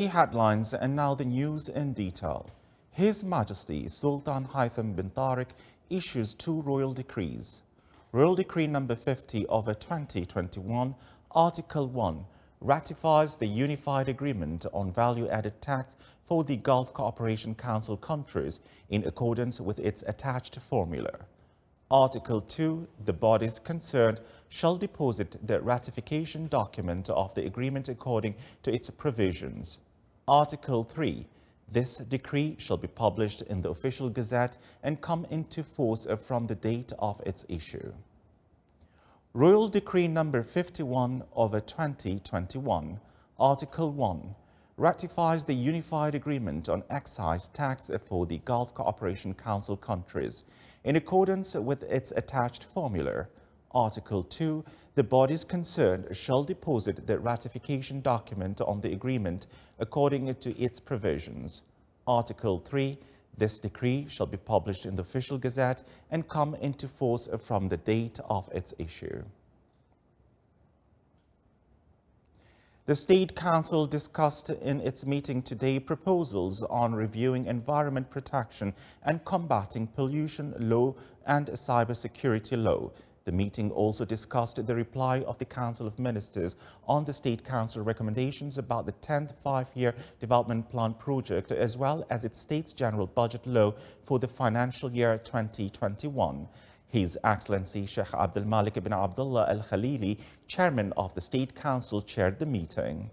The headlines and now the news in detail. His Majesty Sultan Haitham bin Tariq issues two royal decrees. Royal Decree number 50 of 2021, Article 1, ratifies the Unified Agreement on Value-Added Tax for the Gulf Cooperation Council countries in accordance with its attached formula. Article 2, the bodies concerned shall deposit the ratification document of the agreement according to its provisions. Article 3, this decree shall be published in the official gazette and come into force from the date of its issue. Royal Decree number 51 of 2021, Article 1, ratifies the Unified Agreement on Excise Tax for the Gulf Cooperation Council countries in accordance with its attached formula. Article 2, the bodies concerned shall deposit the ratification document on the agreement according to its provisions. Article 3, this decree shall be published in the official gazette and come into force from the date of its issue. The State Council discussed in its meeting today proposals on reviewing environment protection and combating pollution law and cybersecurity law. The meeting also discussed the reply of the Council of Ministers on the State Council recommendations about the 10th Five-Year Development Plan project, as well as its State's General Budget Law for the financial year 2021. His Excellency Sheikh Abdul Malik ibn Abdullah Al Khalili, Chairman of the State Council, chaired the meeting.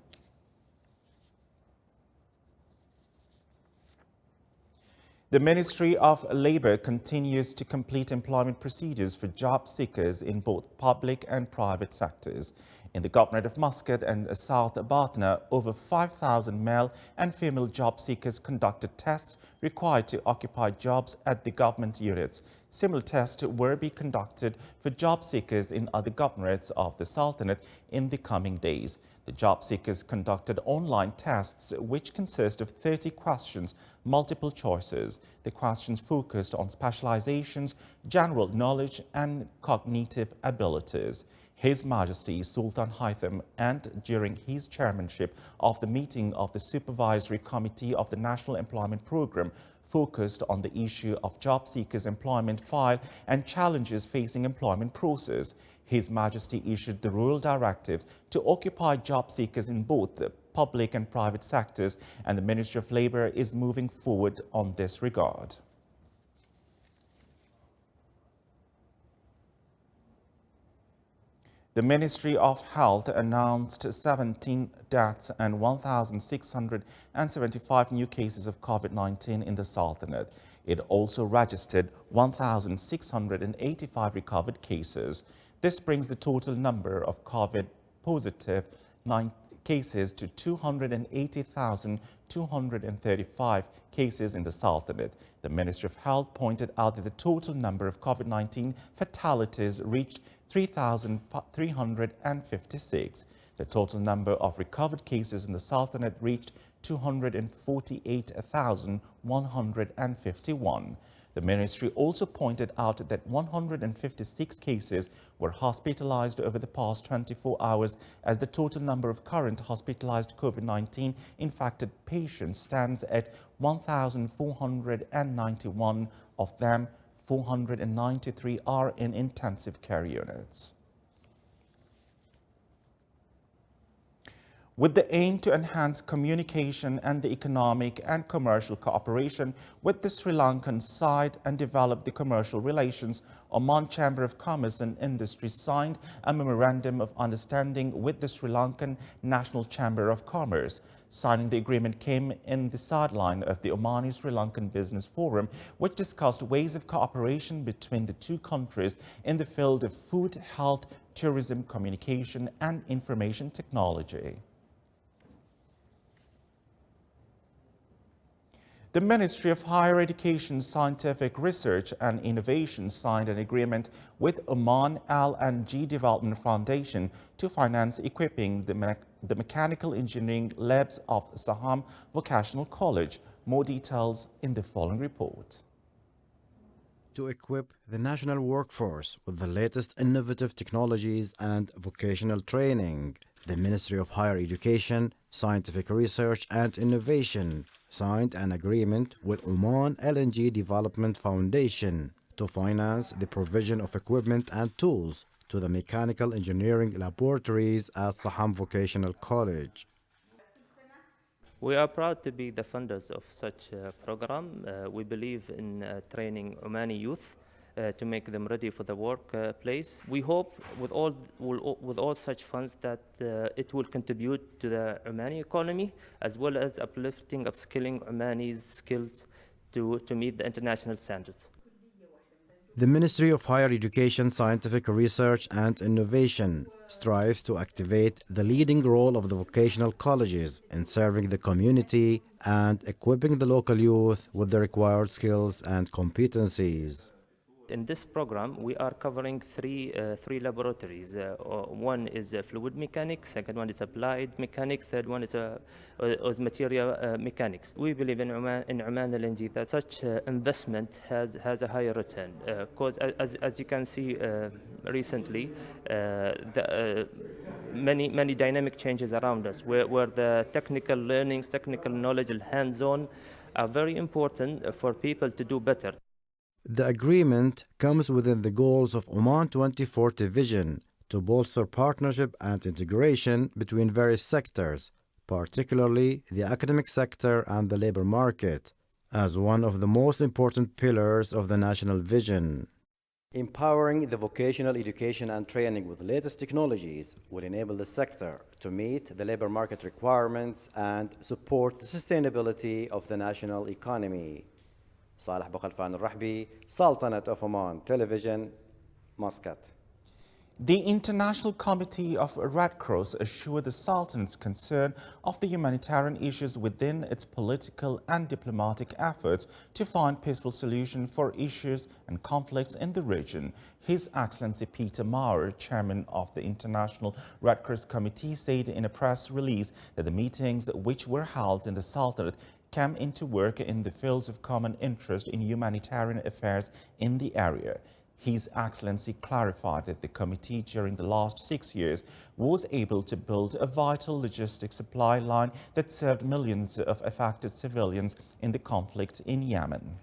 The Ministry of Labour continues to complete employment procedures for job seekers in both public and private sectors. In the Governorate of Muscat and South Batna, over 5,000 male and female job seekers conducted tests required to occupy jobs at the government units. Similar tests will be conducted for job seekers in other governorates of the Sultanate in the coming days. The job seekers conducted online tests, which consist of 30 questions, multiple choices. The questions focused on specializations, general knowledge, and cognitive abilities. His Majesty Sultan Haitham, and during his chairmanship of the meeting of the Supervisory Committee of the National Employment Programme, focused on the issue of job seekers' employment file and challenges facing employment process. His Majesty issued the Royal Directives to occupy job seekers in both the public and private sectors, and the Ministry of Labour is moving forward on this regard. The Ministry of Health announced 17 deaths and 1,675 new cases of COVID-19 in the Sultanate. It also registered 1,685 recovered cases. This brings the total number of COVID-positive cases to 280,235 cases in the Sultanate. The Ministry of Health pointed out that the total number of COVID-19 fatalities reached 3,356. The total number of recovered cases in the Sultanate reached 248,151. The ministry also pointed out that 156 cases were hospitalized over the past 24 hours, as the total number of current hospitalized COVID-19 infected patients stands at 1,491. Of them, 493 are in intensive care units. With the aim to enhance communication and the economic and commercial cooperation with the Sri Lankan side and develop the commercial relations, Oman Chamber of Commerce and Industry signed a memorandum of understanding with the Sri Lankan National Chamber of Commerce. Signing the agreement came in the sideline of the Omani Sri Lankan Business Forum, which discussed ways of cooperation between the two countries in the field of food, health, tourism, communication, and information technology. The Ministry of Higher Education, Scientific Research and Innovation signed an agreement with Oman L&G Development Foundation to finance equipping the mechanical engineering labs of Saham Vocational College. More details in the following report. To equip the national workforce with the latest innovative technologies and vocational training, The Ministry of Higher Education, Scientific Research and Innovation signed an agreement with Oman LNG Development Foundation to finance the provision of equipment and tools to the mechanical engineering laboratories at Saham Vocational College. We are proud to be the funders of such a program. We believe in training Omani youth to make them ready for the workplace. We hope with all such funds that it will contribute to the Omani economy, as well as upskilling Omani's skills to meet the international standards. The Ministry of Higher Education, Scientific Research and Innovation strives to activate the leading role of the vocational colleges in serving the community and equipping the local youth with the required skills and competencies. In this program, we are covering three laboratories. One is fluid mechanics, second one is applied mechanics, third one is material mechanics. We believe in Oman LNG that such investment has a higher return. Because as you can see recently, many dynamic changes around us, where the technical learnings, technical knowledge, and hands-on are very important for people to do better. The agreement comes within the goals of Oman 2040 vision to bolster partnership and integration between various sectors, particularly the academic sector and the labor market, as one of the most important pillars of the national vision. Empowering the vocational education and training with latest technologies will enable the sector to meet the labor market requirements and support the sustainability of the national economy. صالح بوخلفان الرحبي, Sultanate of Oman Television, Muscat. The International Committee of Red Cross assured the Sultanate's concern of the humanitarian issues within its political and diplomatic efforts to find peaceful solutions for issues and conflicts in the region. His Excellency Peter Maurer, chairman of the International Red Cross Committee, said in a press release that the meetings which were held in the Sultanate came into work in the fields of common interest in humanitarian affairs in the area. His Excellency clarified that the committee during the last 6 years was able to build a vital logistic supply line that served millions of affected civilians in the conflict in Yemen.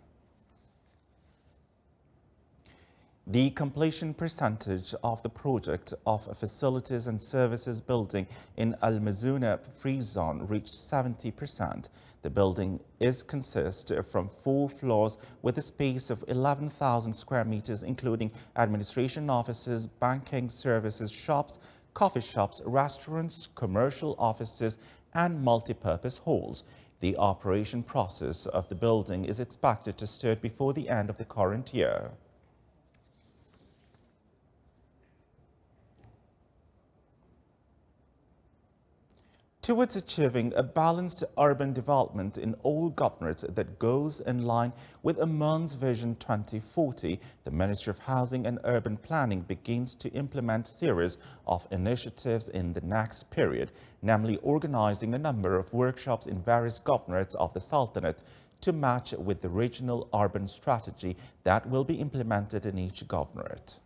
The completion percentage of the project of a facilities and services building in Al Mazuna Free Zone reached 70%. The building consists from 4 floors with a space of 11,000 square meters, including administration offices, banking services, shops, coffee shops, restaurants, commercial offices, and multi-purpose halls. The operation process of the building is expected to start before the end of the current year. Towards achieving a balanced urban development in all governorates that goes in line with Oman's Vision 2040, the Ministry of Housing and Urban Planning begins to implement a series of initiatives in the next period, namely organizing a number of workshops in various governorates of the Sultanate to match with the regional urban strategy that will be implemented in each governorate.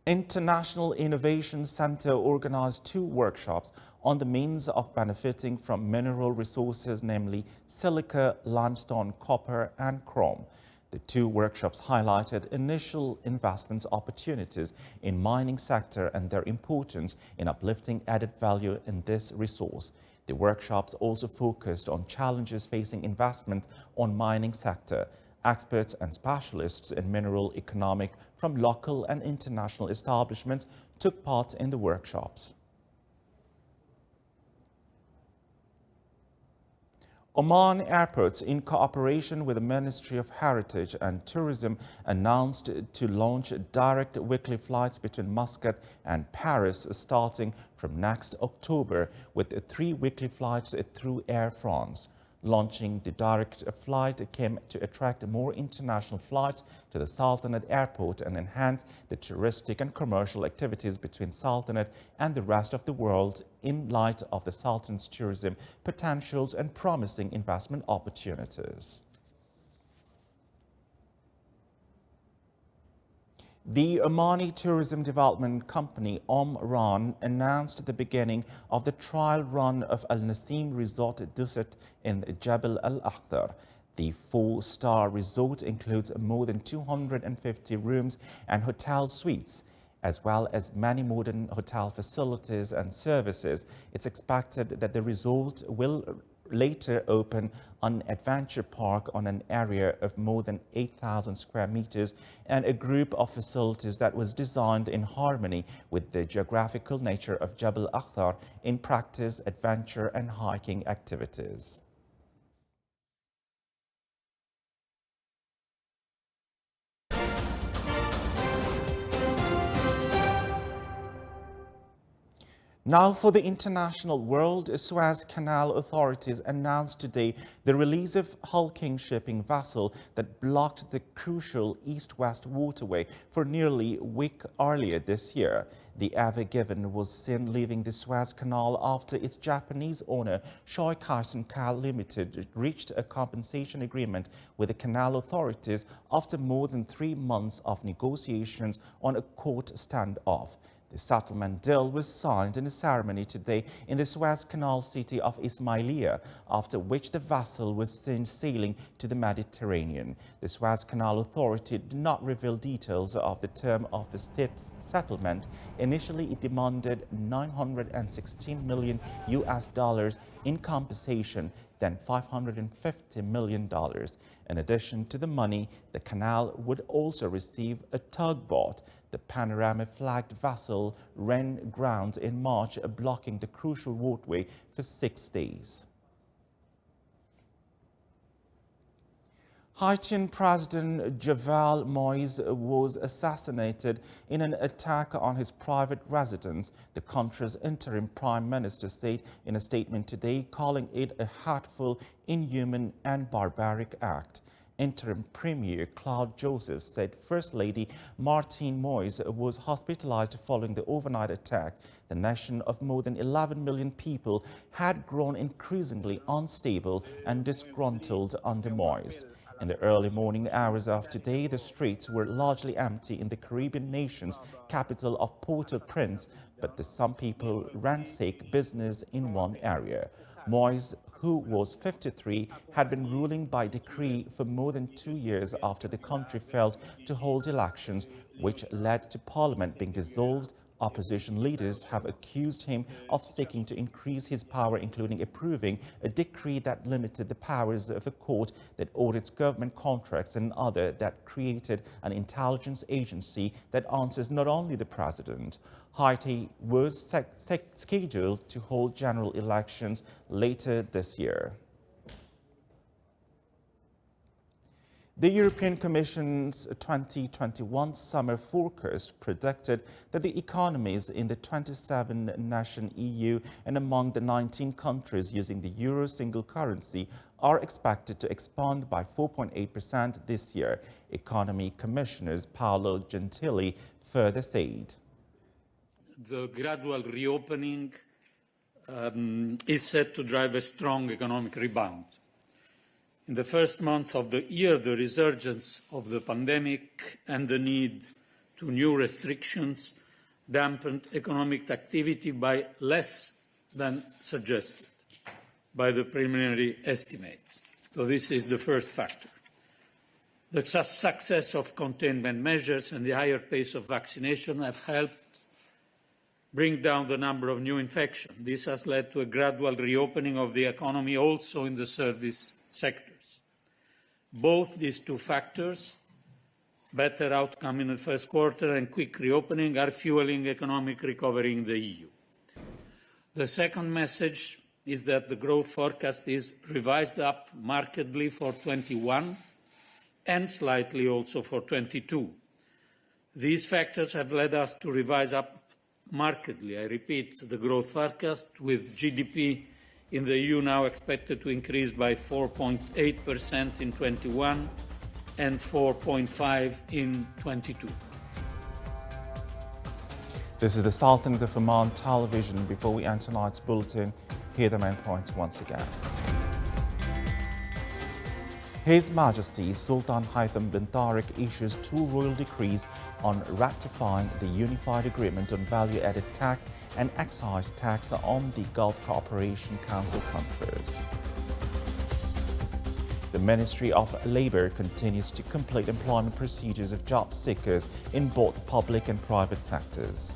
International Innovation Center organized 2 workshops on the means of benefiting from mineral resources, namely silica, limestone, copper, and chrome. The 2 workshops highlighted initial investment opportunities in mining sector and their importance in uplifting added value in this resource. The workshops also focused on challenges facing investment on mining sector. Experts and specialists in mineral economic from local and international establishments took part in the workshops. Oman Airports, in cooperation with the Ministry of Heritage and Tourism, announced to launch direct weekly flights between Muscat and Paris starting from next October, with 3 weekly flights through Air France. Launching the direct flight came to attract more international flights to the Sultanate Airport and enhance the touristic and commercial activities between Sultanate and the rest of the world in light of the Sultanate's tourism potentials and promising investment opportunities. The Omani Tourism Development Company, Omran, announced the beginning of the trial run of Al Naseem Resort Dusit in Jebel Al Akhdar. The four-star resort includes more than 250 rooms and hotel suites, as well as many modern hotel facilities and services. It's expected that the resort will later open an adventure park on an area of more than 8,000 square meters and a group of facilities that was designed in harmony with the geographical nature of Jebel Akhdar in practice, adventure and hiking activities. Now for the international world, Suez Canal authorities announced today the release of hulking shipping vessel that blocked the crucial east-west waterway for nearly a week earlier this year. The Ever Given was seen leaving the Suez Canal after its Japanese owner, Shoei Cal Limited, reached a compensation agreement with the canal authorities after more than 3 months of negotiations on a court standoff. The settlement deal was signed in a ceremony today in the Suez Canal city of Ismailia, after which the vessel was seen sailing to the Mediterranean. The Suez Canal Authority did not reveal details of the term of the state settlement. Initially, it demanded $916 million in compensation, then $550 million. In addition to the money, the canal would also receive a tugboat. The panorama-flagged vessel ran ground in March, blocking the crucial waterway for 6 days. Haitian President Jovenel Moise was assassinated in an attack on his private residence, the country's interim prime minister said in a statement today, calling it a hateful, inhuman and barbaric act. Interim Premier Claude Joseph said First Lady Martine Moise was hospitalized following the overnight attack. The nation of more than 11 million people had grown increasingly unstable and disgruntled under Moise. In the early morning hours of today, the streets were largely empty in the Caribbean nation's capital of Port-au-Prince, but some people ransacked business in one area. Moise, who was 53, had been ruling by decree for more than 2 years after the country failed to hold elections, which led to Parliament being dissolved. Opposition leaders have accused him of seeking to increase his power, including approving a decree that limited the powers of a court that audits government contracts and other that created an intelligence agency that answers not only the president. Haiti was scheduled to hold general elections later this year. The European Commission's 2021 summer forecast predicted that the economies in the 27-nation EU and among the 19 countries using the euro single currency are expected to expand by 4.8% this year. Economy Commissioners Paolo Gentili further said. The gradual reopening is set to drive a strong economic rebound. In the first months of the year, the resurgence of the pandemic and the need to new restrictions dampened economic activity by less than suggested by the preliminary estimates. So this is the first factor. The success of containment measures and the higher pace of vaccination have helped bring down the number of new infections. This has led to a gradual reopening of the economy also in the service sectors. Both these two factors, better outcome in the first quarter and quick reopening, are fueling economic recovery in the EU. The second message is that the growth forecast is revised up markedly for 21 and slightly also for 22. These factors have led us to revise up markedly, I repeat, the growth forecast, with GDP in the EU now expected to increase by 4.8% in 21 and 4.5% in 22. This is the Sultan of Oman television. Before we end tonight's bulletin, here are the main points once again. His Majesty Sultan Haitham bin Tariq issues 2 royal decrees on ratifying the Unified Agreement on Value-Added Tax and Excise Tax on the Gulf Cooperation Council countries. The Ministry of Labour continues to complete employment procedures of job seekers in both public and private sectors.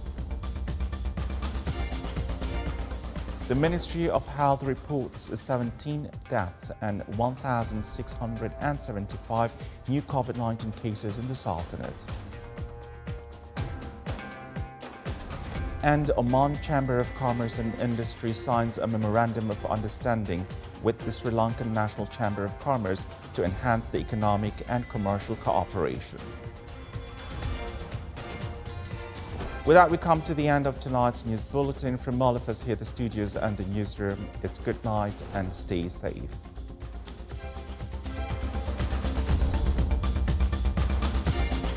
The Ministry of Health reports 17 deaths and 1,675 new COVID-19 cases in the Sultanate. And Oman Chamber of Commerce and Industry signs a memorandum of understanding with the Sri Lankan National Chamber of Commerce to enhance the economic and commercial cooperation. With that, we come to the end of tonight's news bulletin. From all of us here at the studios and the newsroom, it's good night and stay safe.